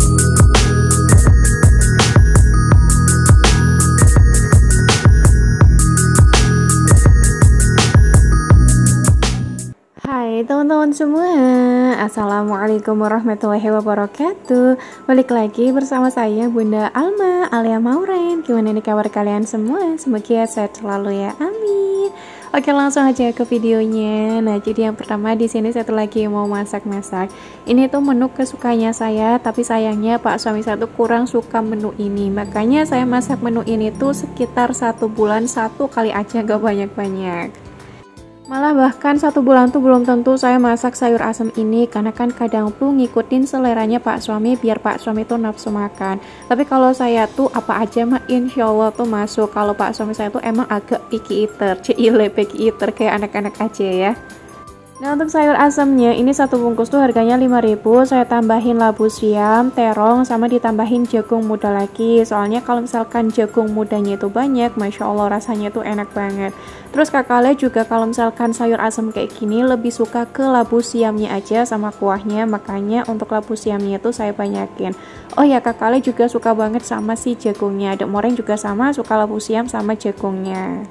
Hai teman-teman semua, Assalamualaikum warahmatullahi wabarakatuh. Balik lagi bersama saya Bunda Alma alias Mauren. Gimana nih kabar kalian semua? Semoga sehat selalu ya, amin. Oke, langsung aja ke videonya. Nah, jadi yang pertama di sini satu lagi mau masak-masak. Ini tuh menu kesukaannya saya, tapi sayangnya Pak suami saya tuh kurang suka menu ini. Makanya saya masak menu ini tuh sekitar 1 bulan 1 kali aja, gak banyak-banyak. Malah bahkan 1 bulan tuh belum tentu saya masak sayur asem ini, karena kan kadang tuh ngikutin seleranya Pak suami biar Pak suami tuh nafsu makan. Tapi kalau saya tuh apa aja mah insya Allah tuh masuk. Kalau Pak suami saya tuh emang agak picky eater, picky eater kayak anak-anak aja ya. Nah, untuk sayur asemnya ini satu bungkus tuh harganya 5.000. Saya tambahin labu siam, terong, sama ditambahin jagung muda lagi. Soalnya kalau misalkan jagung mudanya itu banyak, Masya Allah rasanya tuh enak banget. Terus kakaknya juga kalau misalkan sayur asem kayak gini lebih suka ke labu siamnya aja sama kuahnya. Makanya untuk labu siamnya tuh saya banyakin. Oh ya, kakaknya juga suka banget sama si jagungnya. Dek Moreng juga sama suka labu siam sama jagungnya.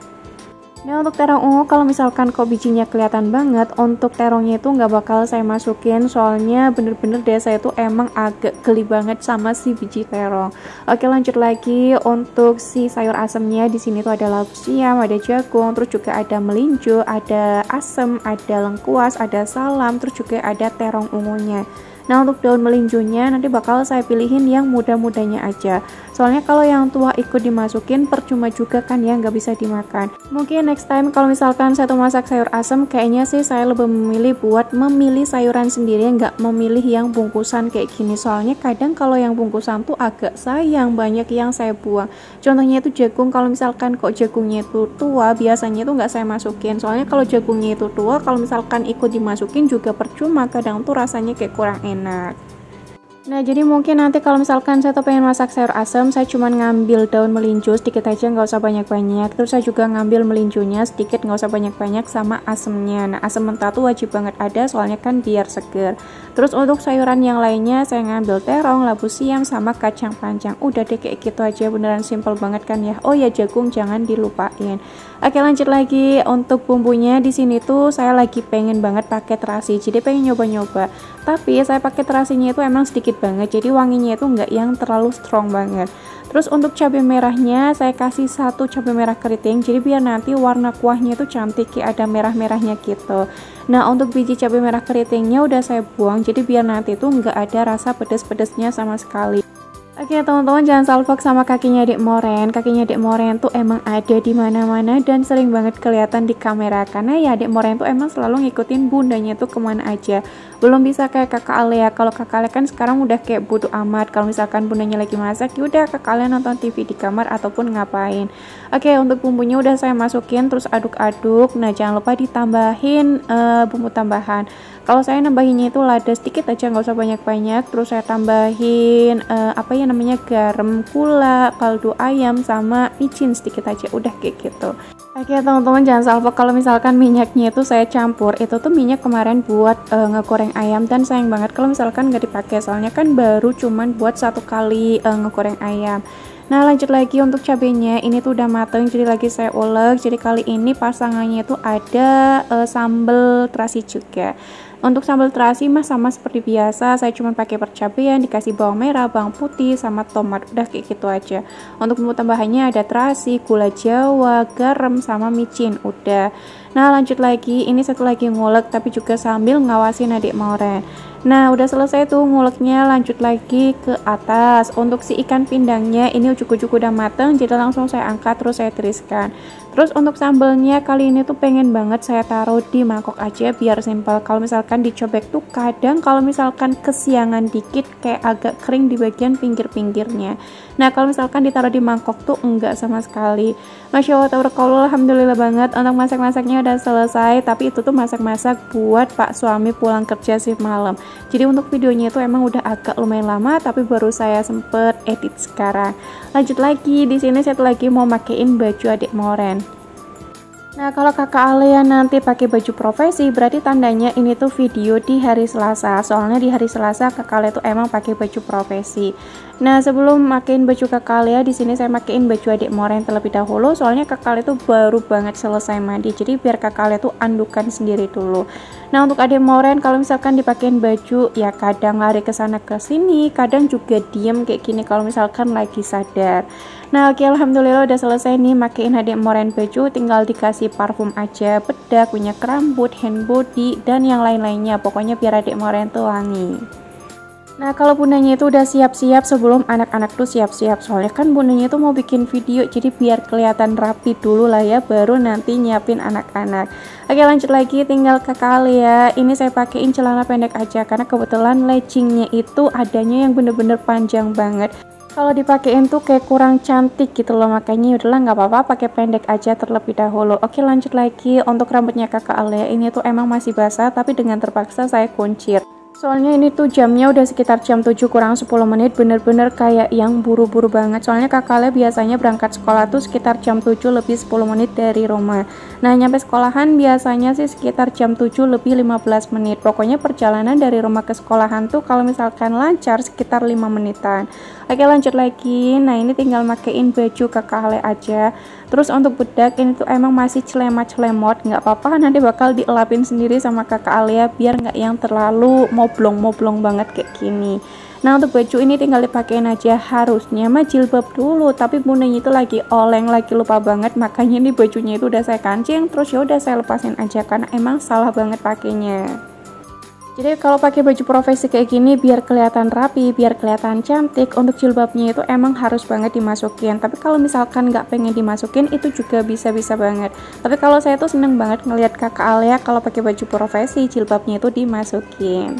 Nah, untuk terong ungu kalau misalkan kok bijinya kelihatan banget, untuk terongnya itu nggak bakal saya masukin, soalnya bener-bener deh saya tuh emang agak geli banget sama si biji terong. Oke, lanjut lagi untuk si sayur asemnya. Di sini tuh ada labu siam, ada jagung, terus juga ada melinjo, ada asem, ada lengkuas, ada salam, terus juga ada terong ungunya. Nah, untuk daun melinjonya nanti bakal saya pilihin yang muda-mudanya aja. Soalnya kalau yang tua ikut dimasukin percuma juga kan ya, nggak bisa dimakan. Mungkin next time kalau misalkan saya tuh masak sayur asem, kayaknya sih saya lebih memilih buat memilih sayuran sendiri, nggak memilih yang bungkusan kayak gini. Soalnya kadang kalau yang bungkusan tuh agak sayang, banyak yang saya buang. Contohnya itu jagung, kalau misalkan kok jagungnya itu tua, biasanya tuh nggak saya masukin. Soalnya kalau jagungnya itu tua, kalau misalkan ikut dimasukin juga percuma, kadang tuh rasanya kayak kurang enak. Nah, jadi mungkin nanti kalau misalkan saya tuh pengen masak sayur asem, saya cuma ngambil daun melinjo sedikit aja, nggak usah banyak-banyak. Terus saya juga ngambil melinjonya sedikit, nggak usah banyak-banyak, sama asemnya. Nah, asem mentah tuh wajib banget ada, soalnya kan biar seger. Terus untuk sayuran yang lainnya saya ngambil terong, labu siam, sama kacang panjang. Udah deh kayak gitu aja, beneran simple banget kan ya. Oh ya, jagung jangan dilupain. Oke, lanjut lagi untuk bumbunya. Di sini tuh saya lagi pengen banget pakai terasi, jadi pengen nyoba-nyoba. Tapi saya pakai terasinya itu emang sedikit banget, jadi wanginya itu nggak yang terlalu strong banget. Terus untuk cabai merahnya saya kasih 1 cabai merah keriting, jadi biar nanti warna kuahnya itu cantik kayak ada merah-merahnya gitu. Nah, untuk biji cabai merah keritingnya udah saya buang, jadi biar nanti itu nggak ada rasa pedas-pedasnya sama sekali. Oke teman-teman, jangan salfok sama kakinya Dek Moren. Kakinya Dek Moren tuh emang ada di mana-mana dan sering banget kelihatan di kamera, karena ya Dek Moren tuh emang selalu ngikutin bundanya tuh kemana aja. Belum bisa kayak kakak Alea. Kalau kakak Alea kan sekarang udah kayak bodo amat, kalau misalkan bundanya lagi masak yaudah kakak Alea nonton TV di kamar ataupun ngapain. Oke, untuk bumbunya udah saya masukin, terus aduk-aduk. Nah, jangan lupa ditambahin bumbu tambahan. Kalau saya nambahinnya itu lada sedikit aja, nggak usah banyak-banyak. Terus saya tambahin garam, gula, kaldu ayam, sama micin sedikit aja, udah kayak gitu. Oke teman-teman, jangan salfok kalau misalkan minyaknya itu saya campur. Itu tuh minyak kemarin buat ngegoreng ayam, dan sayang banget kalau misalkan nggak dipakai, soalnya kan baru cuman buat 1 kali ngegoreng ayam. Nah, lanjut lagi untuk cabenya. Ini tuh udah mateng, jadi lagi saya ulek. Jadi kali ini pasangannya tuh ada sambal terasi juga. Untuk sambal terasi mah sama seperti biasa, saya cuma pakai percabean, dikasih bawang merah, bawang putih, sama tomat, udah kayak gitu aja. Untuk bumbu tambahannya ada terasi, gula jawa, garam, sama micin, udah. Nah, lanjut lagi, ini satu lagi ngulek tapi juga sambil ngawasin adik Mauren. Nah, udah selesai tuh nguleknya, lanjut lagi ke atas. Untuk si ikan pindangnya ini ujuk-ujuk udah mateng, jadi langsung saya angkat terus saya tiriskan. Terus untuk sambalnya kali ini tuh pengen banget saya taruh di mangkok aja biar simpel. Kalau misalkan dicobek tuh kadang kalau misalkan kesiangan dikit kayak agak kering di bagian pinggir-pinggirnya. Nah, kalau misalkan ditaruh di mangkok tuh enggak sama sekali. Masya Allah, tabarakallah, alhamdulillah banget. Untuk masak-masaknya udah selesai, tapi itu tuh masak-masak buat Pak suami pulang kerja shift malam. Jadi untuk videonya itu emang udah agak lumayan lama, tapi baru saya sempet edit sekarang. Lanjut lagi, di sini satu lagi mau makein baju adik Moren. Nah, kalau kakak Alia nanti pakai baju profesi, berarti tandanya ini tuh video di hari Selasa. Soalnya di hari Selasa kakak Alia tuh emang pakai baju profesi. Nah, sebelum makein baju kakak Alia, di sini saya makein baju adik Moren terlebih dahulu. Soalnya kakak Alia tuh baru banget selesai mandi. Jadi biar kakak Alia tuh andukan sendiri dulu. Nah, untuk adik Moren kalau misalkan dipakein baju, ya kadang lari ke sana ke sini, kadang juga diem kayak gini kalau misalkan lagi sadar. Nah, oke, alhamdulillah udah selesai nih makein adik Moren baju, tinggal dikasih parfum aja, bedak, minyak rambut, hand body, dan yang lain-lainnya. Pokoknya biar adik Moren tuh wangi. Nah, kalau bundanya itu udah siap-siap sebelum anak-anak tuh siap-siap. Soalnya kan bundanya itu mau bikin video, jadi biar kelihatan rapi dulu lah ya, baru nanti nyiapin anak-anak. Oke, lanjut lagi, tinggal kakak Alia. Ini saya pakein celana pendek aja, karena kebetulan leggingnya itu adanya yang bener-bener panjang banget. Kalau dipakein tuh kayak kurang cantik gitu loh, makanya udahlah nggak apa-apa pakai pendek aja terlebih dahulu. Oke, lanjut lagi untuk rambutnya kakak Alia. Ini tuh emang masih basah, tapi dengan terpaksa saya kuncir. Soalnya ini tuh jamnya udah sekitar jam 7 kurang 10 menit, bener-bener kayak yang buru-buru banget. Soalnya kakak Alia biasanya berangkat sekolah tuh sekitar jam 7 lebih 10 menit dari rumah. Nah, nyampe sekolahan biasanya sih sekitar jam 7 lebih 15 menit. Pokoknya perjalanan dari rumah ke sekolahan tuh kalau misalkan lancar sekitar 5 menitan. Oke, lanjut lagi. Nah, ini tinggal makein baju kakak Alia aja. Terus untuk bedak ini tuh emang masih celemat-celemot, nggak apa-apa, nanti bakal dielapin sendiri sama kakak Alia biar nggak yang terlalu moblong-moblong banget kayak gini. Nah, untuk baju ini tinggal dipakein aja, harusnya mah jilbab dulu, tapi bundanya itu lagi oleng, lagi lupa banget, makanya ini bajunya itu udah saya kancing, terus ya udah saya lepasin aja karena emang salah banget pakainya. Jadi kalau pakai baju profesi kayak gini biar kelihatan rapi, biar kelihatan cantik, untuk jilbabnya itu emang harus banget dimasukin. Tapi kalau misalkan nggak pengen dimasukin itu juga bisa-bisa banget. Tapi kalau saya tuh seneng banget ngelihat kakak Alia kalau pakai baju profesi jilbabnya itu dimasukin.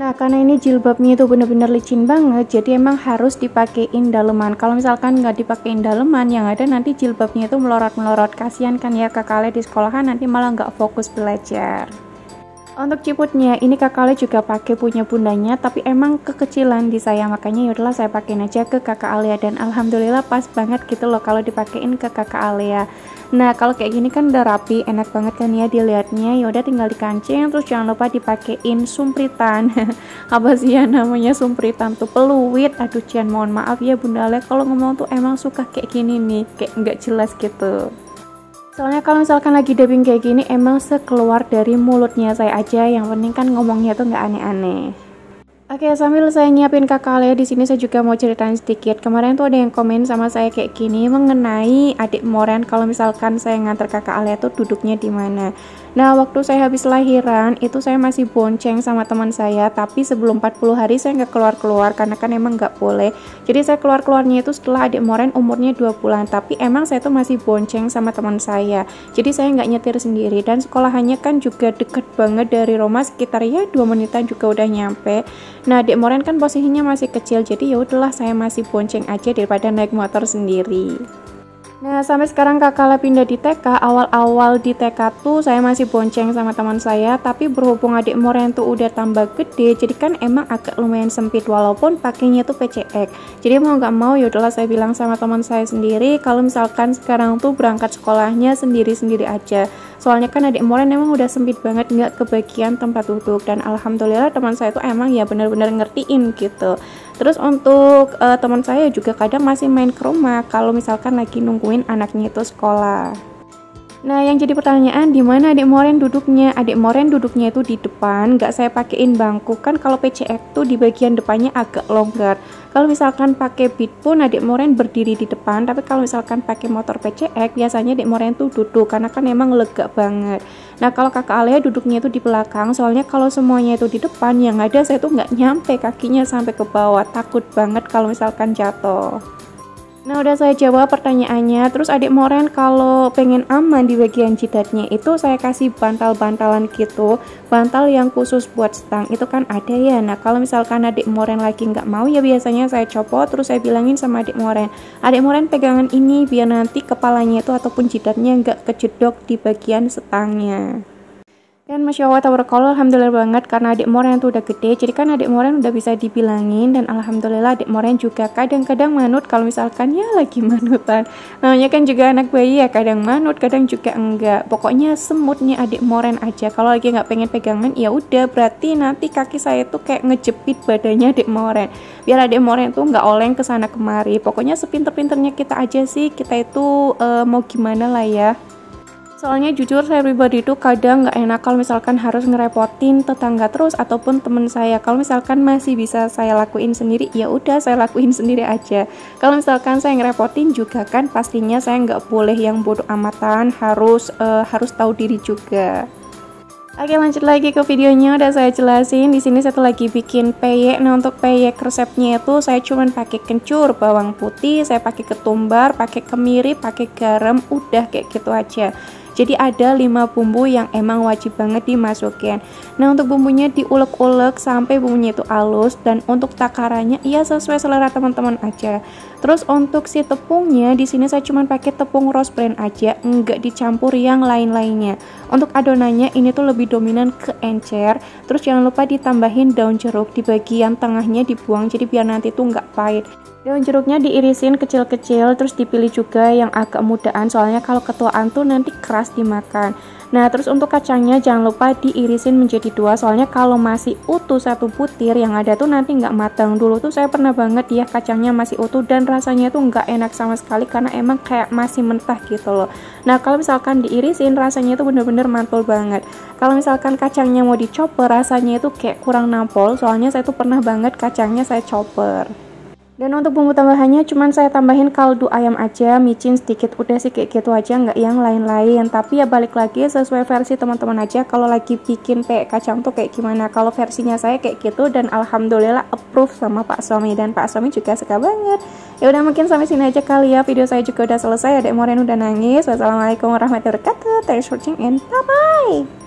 Nah, karena ini jilbabnya itu bener-bener licin banget, jadi emang harus dipakein daleman. Kalau misalkan nggak dipakein daleman, yang ada nanti jilbabnya itu melorot-melorot. Kasihan kan ya kakak Alia di sekolahan nanti malah nggak fokus belajar. Untuk ciputnya ini kakak Alia juga pakai punya bundanya, tapi emang kekecilan di saya, makanya yaudahlah saya pakein aja ke kakak Alia, dan alhamdulillah pas banget gitu loh kalau dipakein ke kakak Alia. Nah, kalau kayak gini kan udah rapi, enak banget kan ya dilihatnya. Yaudah tinggal dikancing, terus jangan lupa dipakein sumpritan. Apa sih ya namanya sumpritan tuh, peluit. Aduh, Cian mohon maaf ya Bunda Alia kalau ngomong tuh emang suka kayak gini nih, kayak nggak jelas gitu. Soalnya kalau misalkan lagi dubbing kayak gini emang sekeluar dari mulutnya saya aja, yang penting kan ngomongnya tuh nggak aneh-aneh. Oke, sambil saya nyiapin kakak Alia, di sini saya juga mau ceritain sedikit. Kemarin tuh ada yang komen sama saya kayak gini mengenai adik Moren kalau misalkan saya nganter kakak Alia tuh duduknya di mana. Nah, waktu saya habis lahiran itu saya masih bonceng sama teman saya, tapi sebelum 40 hari saya nggak keluar-keluar karena kan emang nggak boleh. Jadi saya keluar-keluarnya itu setelah adik Moren umurnya 2 bulan, tapi emang saya tuh masih bonceng sama teman saya. Jadi saya nggak nyetir sendiri, dan sekolahannya kan juga deket banget dari rumah, sekitar ya 2 menitan juga udah nyampe. Nah, adik Moren kan posisinya masih kecil, jadi ya udahlah saya masih bonceng aja daripada naik motor sendiri. Nah, sampai sekarang kakak Alia pindah di TK, awal-awal di TK tuh saya masih bonceng sama teman saya, tapi berhubung adik Moren tuh udah tambah gede, jadi kan emang agak lumayan sempit walaupun pakainya tuh PCX. Jadi mau nggak mau yaudahlah saya bilang sama teman saya sendiri kalau misalkan sekarang tuh berangkat sekolahnya sendiri-sendiri aja. Soalnya kan adik Moren emang udah sempit banget, nggak kebagian tempat duduk, dan alhamdulillah teman saya tuh emang ya bener-bener ngertiin gitu. Terus untuk teman saya juga kadang masih main ke rumah kalau misalkan lagi nungguin anaknya itu sekolah. Nah, yang jadi pertanyaan di mana adik Moren duduknya? Adik Moren duduknya itu di depan, nggak saya pakein bangku, kan kalau PCX tuh di bagian depannya agak longgar. Kalau misalkan pakai beat pun adik Moren berdiri di depan, tapi kalau misalkan pakai motor PCX biasanya adik Moren tuh duduk karena kan emang lega banget. Nah, kalau kakak Alia duduknya itu di belakang, soalnya kalau semuanya itu di depan yang ada saya tuh nggak nyampe kakinya sampai ke bawah, takut banget kalau misalkan jatuh. Nah, udah saya jawab pertanyaannya. Terus adik Moren kalau pengen aman di bagian jidatnya itu saya kasih bantal-bantalan gitu, bantal yang khusus buat stang itu kan ada ya. Nah, kalau misalkan adik Moren lagi nggak mau ya biasanya saya copot, terus saya bilangin sama adik Moren pegangan ini biar nanti kepalanya itu ataupun jidatnya nggak kejedok di bagian stangnya. Dan Masya Allah tabarakallah, alhamdulillah banget karena adik Moren tuh udah gede, jadi kan adik Moren udah bisa dibilangin, dan alhamdulillah adik Moren juga kadang-kadang manut kalau misalkan ya lagi manutan. Namanya kan juga anak bayi ya, kadang manut, kadang juga enggak. Pokoknya semutnya adik Moren aja. Kalau lagi nggak pengen pegangan, ya udah berarti nanti kaki saya tuh kayak ngejepit badannya adik Moren. Biar adik Moren tuh nggak oleng ke sana kemari. Pokoknya sepinter-pinternya kita aja sih, kita itu mau gimana lah ya. Soalnya jujur saya pribadi itu kadang nggak enak kalau misalkan harus ngerepotin tetangga terus ataupun temen saya. Kalau misalkan masih bisa saya lakuin sendiri, ya udah saya lakuin sendiri aja. Kalau misalkan saya ngerepotin juga kan pastinya saya nggak boleh yang bodoh amatan, harus tahu diri juga. Oke, lanjut lagi ke videonya, udah saya jelasin. Di sini saya tuh lagi bikin peyek. Nah, untuk peyek resepnya itu saya cuman pakai kencur, bawang putih, saya pakai ketumbar, pakai kemiri, pakai garam, udah kayak gitu aja. Jadi ada 5 bumbu yang emang wajib banget dimasukin. Nah, untuk bumbunya diulek-ulek sampai bumbunya itu halus, dan untuk takarannya ya sesuai selera teman-teman aja. Terus untuk si tepungnya di sini saya cuma pakai tepung rose bran aja, enggak dicampur yang lain-lainnya. Untuk adonannya ini tuh lebih dominan ke encer. Terus jangan lupa ditambahin daun jeruk, di bagian tengahnya dibuang jadi biar nanti tuh nggak pahit. Daun jeruknya diirisin kecil-kecil, terus dipilih juga yang agak mudaan, soalnya kalau ketuaan tuh nanti keras dimakan. Nah, terus untuk kacangnya jangan lupa diirisin menjadi 2, soalnya kalau masih utuh 1 butir yang ada tuh nanti nggak matang. Dulu tuh saya pernah banget ya kacangnya masih utuh dan rasanya tuh nggak enak sama sekali karena emang kayak masih mentah gitu loh. Nah, kalau misalkan diirisin rasanya itu bener-bener mantul banget. Kalau misalkan kacangnya mau dicoper rasanya itu kayak kurang nampol, soalnya saya tuh pernah banget kacangnya saya chopper. Dan untuk bumbu tambahannya cuman saya tambahin kaldu ayam aja, micin sedikit, udah sih kayak gitu aja, nggak yang lain-lain. Tapi ya balik lagi sesuai versi teman-teman aja kalau lagi bikin peyek kacang tuh kayak gimana. Kalau versinya saya kayak gitu dan alhamdulillah approve sama Pak Suami, dan Pak Suami juga suka banget. Ya udah, mungkin sampai sini aja kali ya, video saya juga udah selesai, Adek Moren udah nangis. Wassalamualaikum warahmatullahi wabarakatuh. Thanks for watching and bye bye.